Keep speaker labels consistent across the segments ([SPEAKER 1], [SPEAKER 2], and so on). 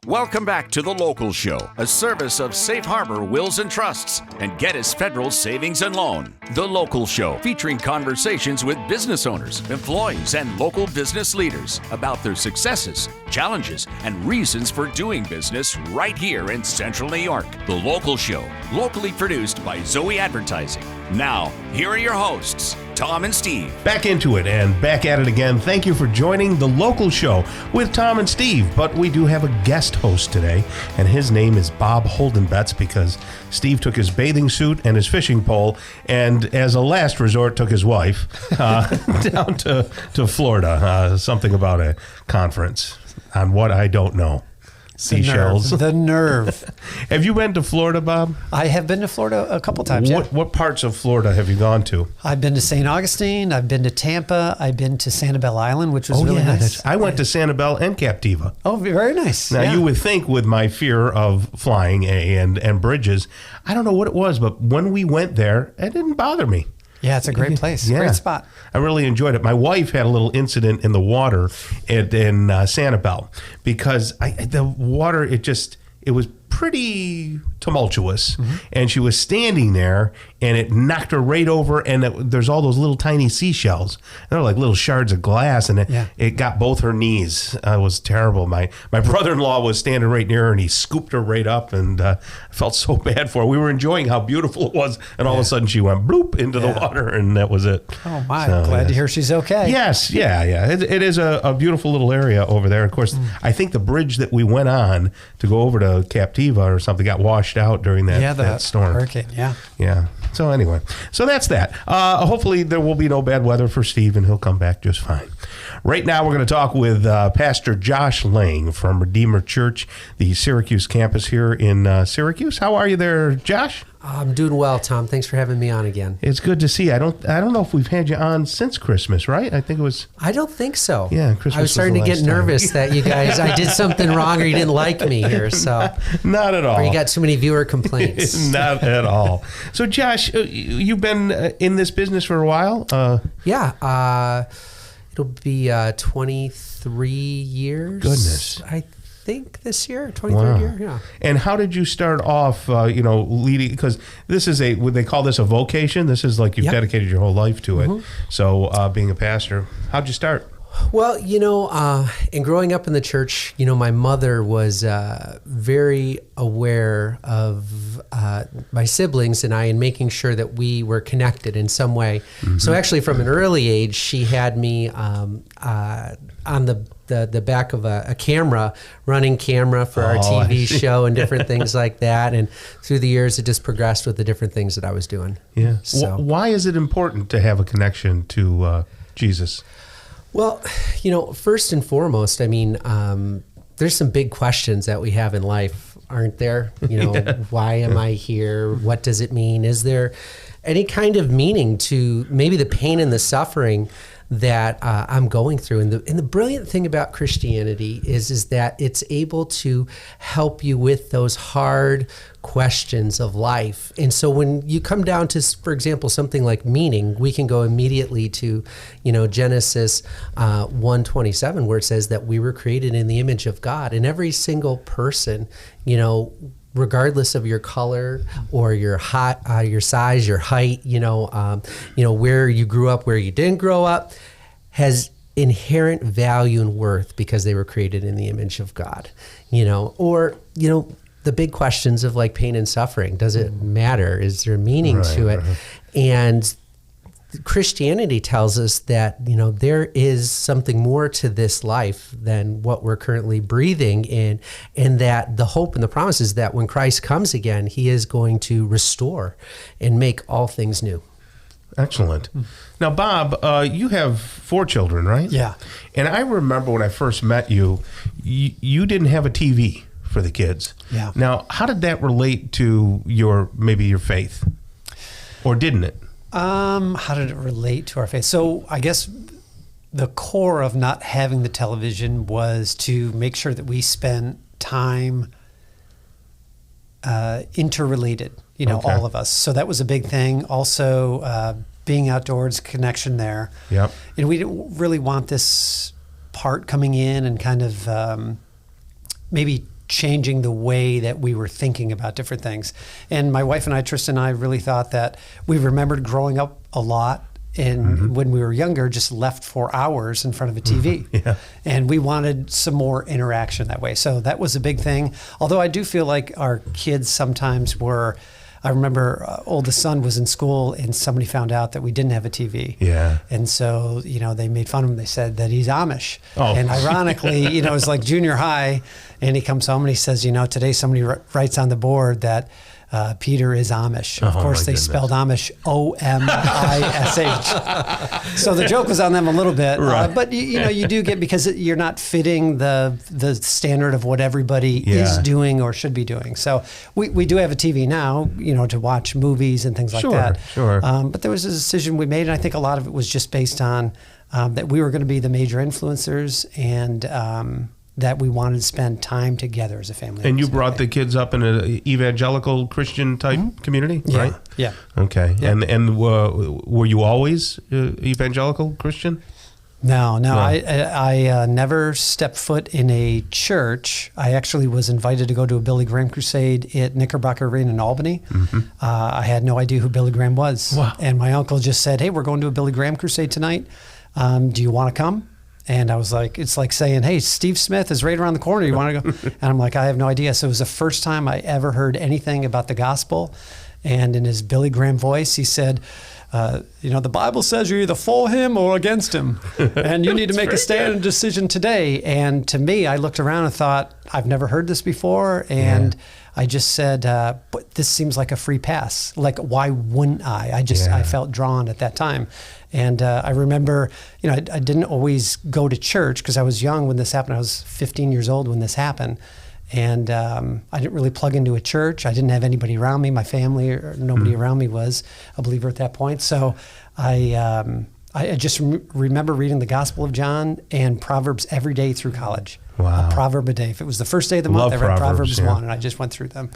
[SPEAKER 1] Welcome back to The Local Show, a service of Safe Harbor Wills and Trusts and Geddes Federal Savings and Loan. The Local Show, featuring conversations with business owners, employees, and local business leaders about their successes, challenges, and reasons for doing business right here in Central New York. The Local Show, locally produced by Zoey Advertising. Now, here are your hosts, Tom and Steve.
[SPEAKER 2] Back into it and back at it again. Thank you for joining The Local Show with Tom and Steve. But we do have a guest host today, and his name is Bob Holden-Betts, because Steve took his bathing suit and his fishing pole and, as a last resort, took his wife down to Florida. Something about a conference on what I don't know. Seashells.
[SPEAKER 3] The nerve.
[SPEAKER 2] Have you been to Florida, Bob?
[SPEAKER 3] I have been to Florida a couple times.
[SPEAKER 2] What parts of Florida have you gone to?
[SPEAKER 3] I've been to St. Augustine. I've been to Tampa. I've been to Sanibel Island, which was really nice.
[SPEAKER 2] I went to Sanibel and Captiva.
[SPEAKER 3] Oh, very nice.
[SPEAKER 2] Now, you would think with my fear of flying and bridges, I don't know what it was, but when we went there, it didn't bother me.
[SPEAKER 3] Yeah, it's a great place.
[SPEAKER 2] Yeah.
[SPEAKER 3] Great spot.
[SPEAKER 2] I really enjoyed it. My wife had a little incident in the water in Sanibel because the water, it was pretty tumultuous, and she was standing there, and it knocked her right over, and there's all those little tiny seashells. They're like little shards of glass, and it got both her knees. It was terrible. My brother-in-law was standing right near her, and he scooped her right up, and I felt so bad for her. We were enjoying how beautiful it was, and all of a sudden she went bloop into the water, and that was it.
[SPEAKER 3] Oh, my. So, glad to hear she's okay.
[SPEAKER 2] Yes, yeah. It is a beautiful little area over there. Of course, I think the bridge that we went on to go over to Captiva or something got washed out during that storm.
[SPEAKER 3] Hurricane,
[SPEAKER 2] Yeah. So anyway, that's that. Hopefully there will be no bad weather for Steve, and he'll come back just fine. Right now we're going to talk with Pastor Josh Lange from Redeemer Church, the Syracuse campus here in Syracuse. How are you there, Josh?
[SPEAKER 4] I'm doing well, Tom. Thanks for having me on again.
[SPEAKER 2] It's good to see you. I don't know if we've had you on since Christmas, right? I think it was.
[SPEAKER 4] I don't think so.
[SPEAKER 2] Yeah, Christmas.
[SPEAKER 4] I was starting to get nervous that you guys, I did something wrong or you didn't like me here. So
[SPEAKER 2] not at all.
[SPEAKER 4] Or you got too many viewer complaints.
[SPEAKER 2] Not at all. So, Josh, you've been in this business for a while.
[SPEAKER 4] It'll be 23 years.
[SPEAKER 2] Goodness.
[SPEAKER 4] I think this year, 23rd year, yeah.
[SPEAKER 2] And how did you start off, leading, because this is would they call this a vocation? This is like you've dedicated your whole life to it. So being a pastor, how'd you start?
[SPEAKER 4] Well, in growing up in the church, my mother was very aware of my siblings and I, and making sure that we were connected in some way. So actually from an early age, she had me on the back of a camera, running camera for our TV show and different things like that. And through the years, it just progressed with the different things that I was doing.
[SPEAKER 2] Yeah.
[SPEAKER 4] So,
[SPEAKER 2] why is it important to have a connection to Jesus?
[SPEAKER 4] Well, first and foremost, there's some big questions that we have in life, aren't there? Why am I here? What does it mean? Is there any kind of meaning to maybe the pain and the suffering that I'm going through? And the brilliant thing about Christianity is that it's able to help you with those hard questions of life. And so when you come down to, for example, something like meaning, we can go immediately to, Genesis 1:27, where it says that we were created in the image of God, and every single person, regardless of your color or your your size, your height, where you grew up, where you didn't grow up, has inherent value and worth because they were created in the image of God. The big questions of like pain and suffering. Does it matter? Is there meaning to it? And Christianity tells us that, there is something more to this life than what we're currently breathing in, and that the hope and the promise is that when Christ comes again, he is going to restore and make all things new.
[SPEAKER 2] Excellent. Now, Bob, you have 4 children, right?
[SPEAKER 3] Yeah.
[SPEAKER 2] And I remember when I first met you, you didn't have a TV for the kids.
[SPEAKER 3] Yeah.
[SPEAKER 2] Now, how did that relate to your faith? Or didn't it?
[SPEAKER 3] How did it relate to our faith? So I guess the core of not having the television was to make sure that we spent time interrelated, all of us. So that was a big thing. Also, being outdoors, connection there.
[SPEAKER 2] Yep.
[SPEAKER 3] And we didn't really want this part coming in and kind of maybe changing the way that we were thinking about different things. And my wife and I, Tristan and I, really thought that we remembered growing up a lot. And when we were younger, just left for hours in front of a TV.
[SPEAKER 2] Yeah.
[SPEAKER 3] And we wanted some more interaction that way. So that was a big thing. Although I do feel like our kids sometimes were, I remember oldest son was in school and somebody found out that we didn't have a TV.
[SPEAKER 2] Yeah.
[SPEAKER 3] And so, they made fun of him. They said that he's Amish.
[SPEAKER 2] Oh.
[SPEAKER 3] And ironically, it was like junior high, and he comes home and he says, today somebody writes on the board that Peter is Amish. Of course, they spelled Amish O-M-I-S-H. So the joke was on them a little bit.
[SPEAKER 2] Right.
[SPEAKER 3] But, you do get, because you're not fitting the standard of what everybody is doing or should be doing. So we do have a TV now, to watch movies and things like that.
[SPEAKER 2] Sure.
[SPEAKER 3] But there was a decision we made, and I think a lot of it was just based on that we were going to be the major influencers, and that we wanted to spend time together as a family.
[SPEAKER 2] And you brought the kids up in an evangelical Christian type community, right?
[SPEAKER 3] Yeah.
[SPEAKER 2] Okay.
[SPEAKER 3] Yeah.
[SPEAKER 2] And were you always evangelical Christian?
[SPEAKER 3] No. I never stepped foot in a church. I actually was invited to go to a Billy Graham crusade at Knickerbocker Arena in Albany. I had no idea who Billy Graham was.
[SPEAKER 2] Wow.
[SPEAKER 3] And my uncle just said, "Hey, we're going to a Billy Graham crusade tonight. Do you want to come?" And I was like, it's like saying, "Hey, Steve Smith is right around the corner. You want to go?" And I'm like, I have no idea. So it was the first time I ever heard anything about the gospel. And in his Billy Graham voice, he said, the Bible says you're either for him or against him. And you need to make a stand and decision today. And to me, I looked around and thought, I've never heard this before. And I just said, but this seems like a free pass. Like, why wouldn't I? I felt drawn at that time. And I remember, I didn't always go to church because I was young when this happened. I was 15 years old when this happened. And I didn't really plug into a church. I didn't have anybody around me. My family or nobody around me was a believer at that point. So I just remember reading the Gospel of John and Proverbs every day through college.
[SPEAKER 2] Wow.
[SPEAKER 3] A proverb a day. If it was the first day of the month, I read Proverbs 1, and I just went through them.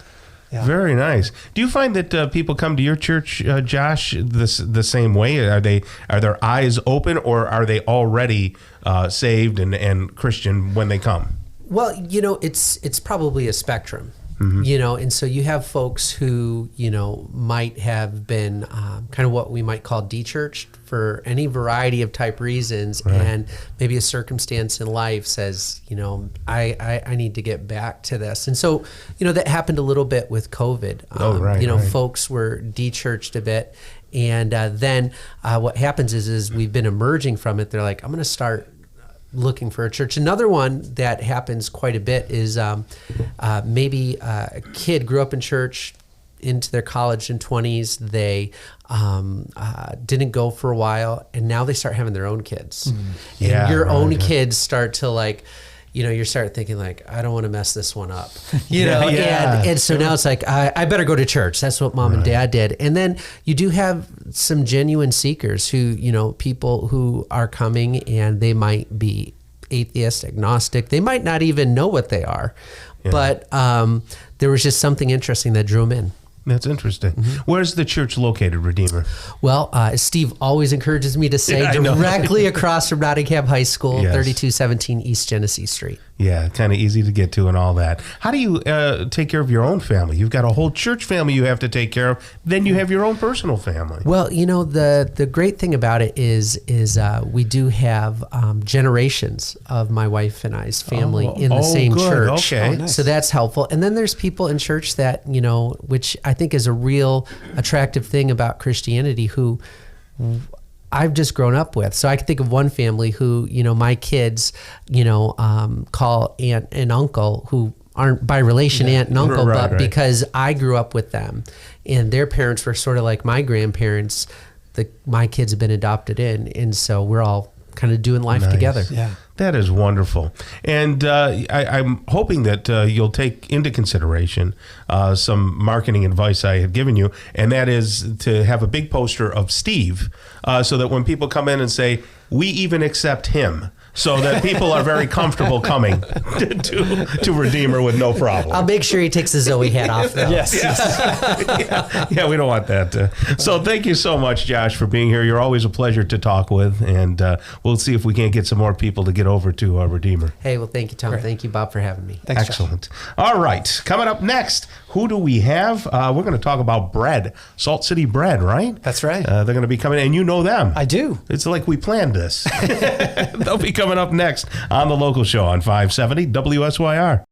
[SPEAKER 3] Yeah.
[SPEAKER 2] Very nice. Do you find that people come to your church, Josh, the same way? Are their eyes open, or are they already saved and Christian when they come?
[SPEAKER 4] Well, it's probably a spectrum. And so you have folks who, might have been kind of what we might call de-churched for any variety of type reasons. Right. And maybe a circumstance in life says, I need to get back to this. And so, that happened a little bit with COVID. Folks were de-churched a bit. And then what happens is we've been emerging from it. They're like, I'm going to start looking for a church. Another one that happens quite a bit is maybe a kid grew up in church into their college and 20s. They didn't go for a while, and now they start having their own kids. And your own kids start to you start thinking I don't want to mess this one up, And so now it's like, I better go to church. That's what mom and dad did. And then you do have some genuine seekers who, people who are coming and they might be atheist, agnostic. They might not even know what they are, but there was just something interesting that drew them in.
[SPEAKER 2] That's interesting. Where's the church located, Redeemer?
[SPEAKER 4] Well, Steve always encourages me to say directly across from Nottingham High School, 3217 East Genesee Street.
[SPEAKER 2] Yeah, kind of easy to get to and all that. How do you take care of your own family? You've got a whole church family you have to take care of. Then you have your own personal family.
[SPEAKER 4] Well, the great thing about it is we do have generations of my wife and I's family in the same church.
[SPEAKER 2] Okay.
[SPEAKER 3] Nice.
[SPEAKER 4] So that's helpful. And then there's people in church that, which I think is a real attractive thing about Christianity, who I've just grown up with. So I can think of one family who, my kids, call aunt and uncle, who aren't by relation aunt and uncle, but because I grew up with them and their parents were sort of like my grandparents, my kids have been adopted in. And so we're all kind of doing life together.
[SPEAKER 3] Yeah.
[SPEAKER 2] That is wonderful. And I'm hoping that you'll take into consideration some marketing advice I had given you, and that is to have a big poster of Steve so that when people come in and say, we even accept him, so that people are very comfortable coming to Redeemer with no problem.
[SPEAKER 4] I'll make sure he takes the Zoey hat off, though.
[SPEAKER 3] Yes.
[SPEAKER 2] Yeah, we don't want that. So thank you so much, Josh, for being here. You're always a pleasure to talk with, and we'll see if we can't get some more people to get over to Redeemer.
[SPEAKER 4] Hey, well, thank you, Tom. Thank you, Bob, for having me.
[SPEAKER 3] Thanks, Josh.
[SPEAKER 2] Excellent. All right, coming up next, who do we have? We're going to talk about bread, Salt City Bread, right?
[SPEAKER 3] That's right.
[SPEAKER 2] They're going to be coming, and you know them.
[SPEAKER 3] I do.
[SPEAKER 2] It's like we planned this. They'll be coming up next on The Local Show on 570 WSYR.